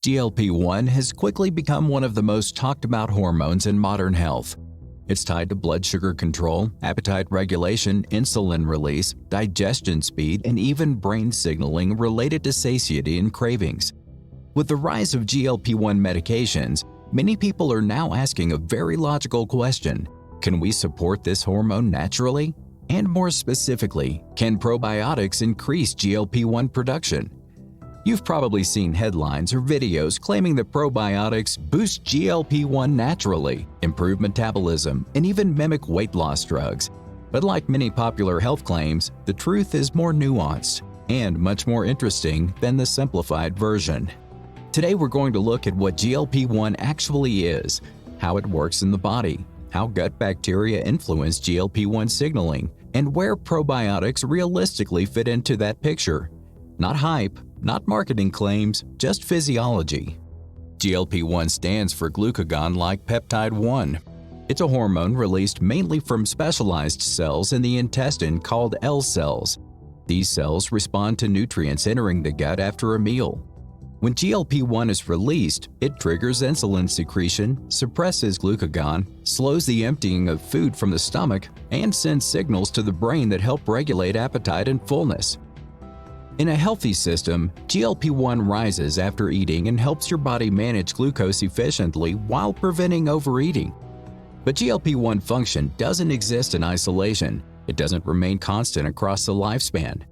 GLP-1 has quickly become one of the most talked about hormones in modern health. It's tied to blood sugar control, appetite regulation, insulin release, digestion speed, and even brain signaling related to satiety and cravings. With the rise of GLP-1 medications, many people are now asking a very logical question: can we support this hormone naturally? And more specifically, can probiotics increase GLP-1 production? You've probably seen headlines or videos claiming that probiotics boost GLP-1 naturally, improve metabolism, and even mimic weight loss drugs. But like many popular health claims, the truth is more nuanced and much more interesting than the simplified version. Today we're going to look at what GLP-1 actually is, how it works in the body, how gut bacteria influence GLP-1 signaling, and where probiotics realistically fit into that picture. Not hype, not marketing claims, just physiology. GLP-1 stands for glucagon-like peptide 1. It's a hormone released mainly from specialized cells in the intestine called L cells. These cells respond to nutrients entering the gut after a meal. When GLP-1 is released, it triggers insulin secretion, suppresses glucagon, slows the emptying of food from the stomach, and sends signals to the brain that help regulate appetite and fullness. In a healthy system, GLP-1 rises after eating and helps your body manage glucose efficiently while preventing overeating. But GLP-1 function doesn't exist in isolation. It doesn't remain constant across the lifespan.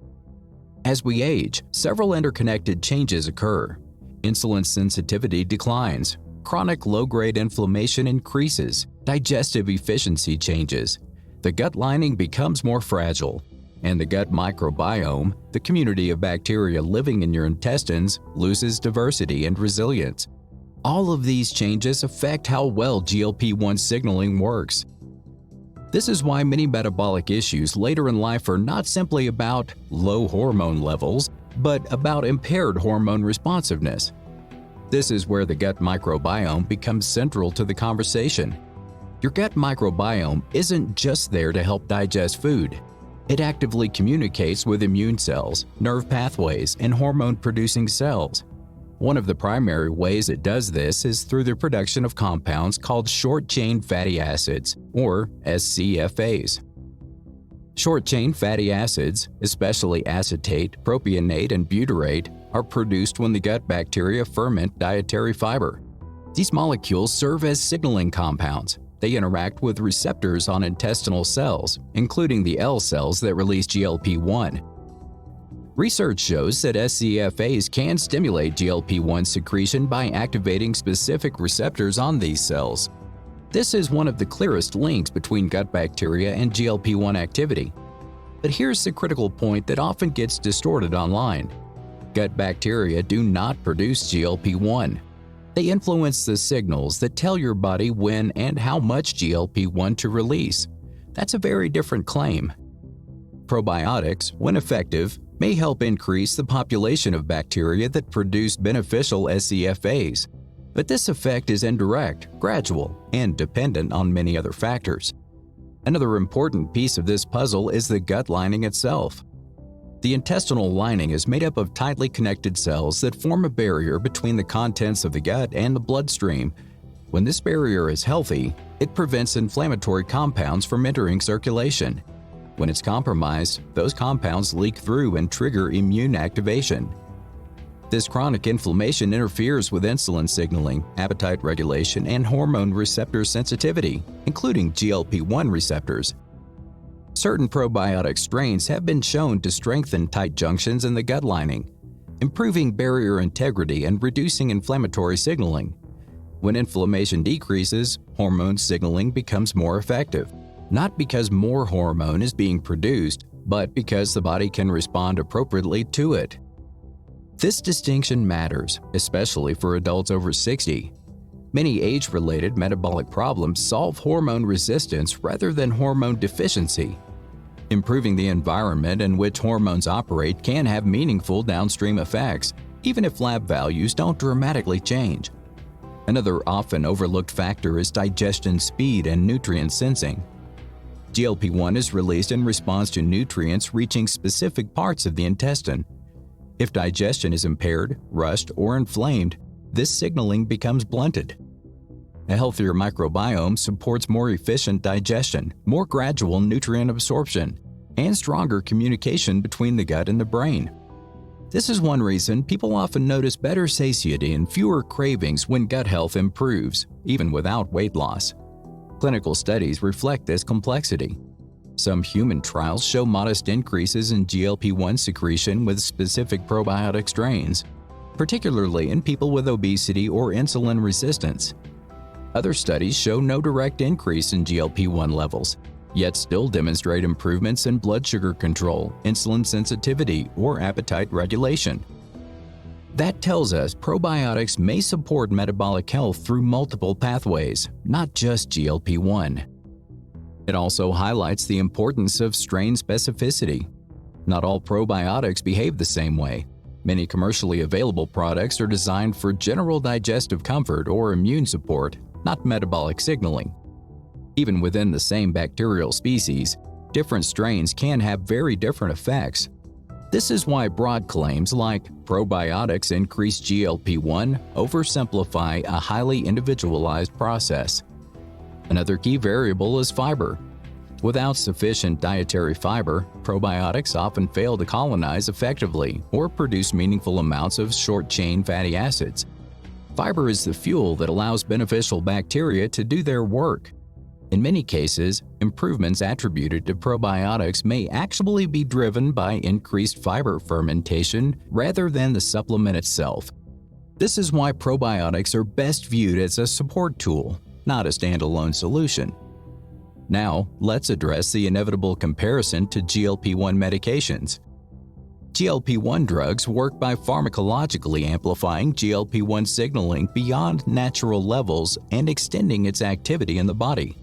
As we age, several interconnected changes occur. Insulin sensitivity declines, chronic low-grade inflammation increases, digestive efficiency changes, the gut lining becomes more fragile, and the gut microbiome, the community of bacteria living in your intestines, loses diversity and resilience. All of these changes affect how well GLP-1 signaling works. This is why many metabolic issues later in life are not simply about low hormone levels, but about impaired hormone responsiveness. This is where the gut microbiome becomes central to the conversation. Your gut microbiome isn't just there to help digest food. It actively communicates with immune cells, nerve pathways, and hormone-producing cells. One of the primary ways it does this is through the production of compounds called short-chain fatty acids, or SCFAs. Short-chain fatty acids, especially acetate, propionate, and butyrate, are produced when the gut bacteria ferment dietary fiber. These molecules serve as signaling compounds. They interact with receptors on intestinal cells, including the L cells that release GLP-1. Research shows that SCFAs can stimulate GLP-1 secretion by activating specific receptors on these cells. This is one of the clearest links between gut bacteria and GLP-1 activity. But here's the critical point that often gets distorted online. Gut bacteria do not produce GLP-1. They influence the signals that tell your body when and how much GLP-1 to release. That's a very different claim. Probiotics, when effective, may help increase the population of bacteria that produce beneficial SCFAs. But this effect is indirect, gradual, and dependent on many other factors. Another important piece of this puzzle is the gut lining itself. The intestinal lining is made up of tightly connected cells that form a barrier between the contents of the gut and the bloodstream. When this barrier is healthy, it prevents inflammatory compounds from entering circulation. When it's compromised, those compounds leak through and trigger immune activation. This chronic inflammation interferes with insulin signaling, appetite regulation, and hormone receptor sensitivity, including GLP-1 receptors. Certain probiotic strains have been shown to strengthen tight junctions in the gut lining, improving barrier integrity and reducing inflammatory signaling. When inflammation decreases, hormone signaling becomes more effective, not because more hormone is being produced, but because the body can respond appropriately to it. This distinction matters, especially for adults over 60. Many age-related metabolic problems solve hormone resistance rather than hormone deficiency. Improving the environment in which hormones operate can have meaningful downstream effects, even if lab values don't dramatically change. Another often overlooked factor is digestion speed and nutrient sensing. GLP-1 is released in response to nutrients reaching specific parts of the intestine. If digestion is impaired, rushed, or inflamed, this signaling becomes blunted. A healthier microbiome supports more efficient digestion, more gradual nutrient absorption, and stronger communication between the gut and the brain. This is one reason people often notice better satiety and fewer cravings when gut health improves, even without weight loss. Clinical studies reflect this complexity. Some human trials show modest increases in GLP-1 secretion with specific probiotic strains, particularly in people with obesity or insulin resistance. Other studies show no direct increase in GLP-1 levels, yet still demonstrate improvements in blood sugar control, insulin sensitivity, or appetite regulation. That tells us probiotics may support metabolic health through multiple pathways, not just GLP-1. It also highlights the importance of strain specificity. Not all probiotics behave the same way. Many commercially available products are designed for general digestive comfort or immune support, not metabolic signaling. Even within the same bacterial species, different strains can have very different effects. This is why broad claims like probiotics increase GLP-1 oversimplify a highly individualized process. Another key variable is fiber. Without sufficient dietary fiber, probiotics often fail to colonize effectively or produce meaningful amounts of short-chain fatty acids. Fiber is the fuel that allows beneficial bacteria to do their work. In many cases, improvements attributed to probiotics may actually be driven by increased fiber fermentation rather than the supplement itself. This is why probiotics are best viewed as a support tool, not a standalone solution. Now, let's address the inevitable comparison to GLP-1 medications. GLP-1 drugs work by pharmacologically amplifying GLP-1 signaling beyond natural levels and extending its activity in the body.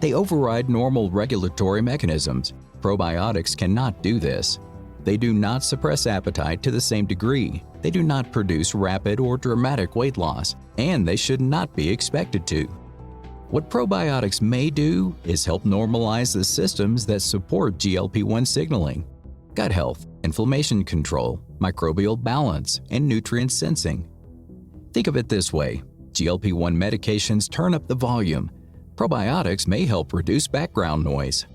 They override normal regulatory mechanisms. Probiotics cannot do this. They do not suppress appetite to the same degree. They do not produce rapid or dramatic weight loss, and they should not be expected to. What probiotics may do is help normalize the systems that support GLP-1 signaling: gut health, inflammation control, microbial balance, and nutrient sensing. Think of it this way: GLP-1 medications turn up the volume. Probiotics may help reduce background noise.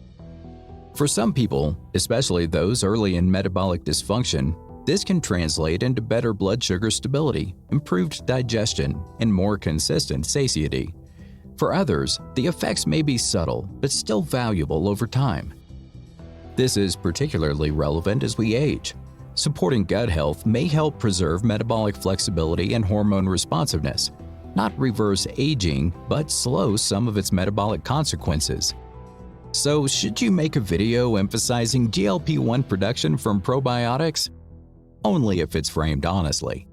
For some people, especially those early in metabolic dysfunction, this can translate into better blood sugar stability, improved digestion, and more consistent satiety. For others, the effects may be subtle but still valuable over time. This is particularly relevant as we age. Supporting gut health may help preserve metabolic flexibility and hormone responsiveness, not reverse aging, but slow some of its metabolic consequences. So, should you make a video emphasizing GLP-1 production from probiotics? Only if it's framed honestly.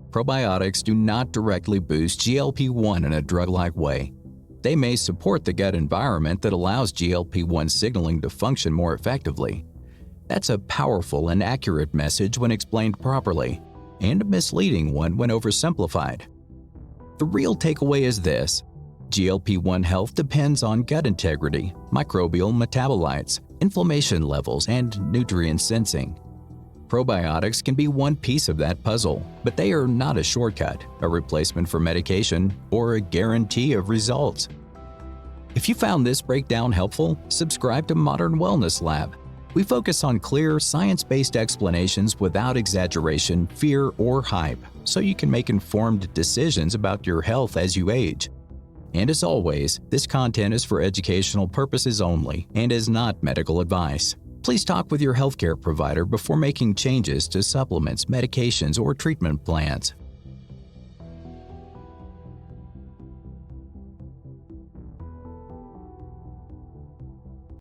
Probiotics do not directly boost GLP-1 in a drug-like way. They may support the gut environment that allows GLP-1 signaling to function more effectively. That's a powerful and accurate message when explained properly, and a misleading one when oversimplified. The real takeaway is this: GLP-1 health depends on gut integrity, microbial metabolites, inflammation levels, and nutrient sensing. Probiotics can be one piece of that puzzle, but they are not a shortcut, a replacement for medication, or a guarantee of results. If you found this breakdown helpful, subscribe to Modern Wellness Lab. We focus on clear, science-based explanations without exaggeration, fear, or hype, so you can make informed decisions about your health as you age. And as always, this content is for educational purposes only and is not medical advice. Please talk with your healthcare provider before making changes to supplements, medications, or treatment plans.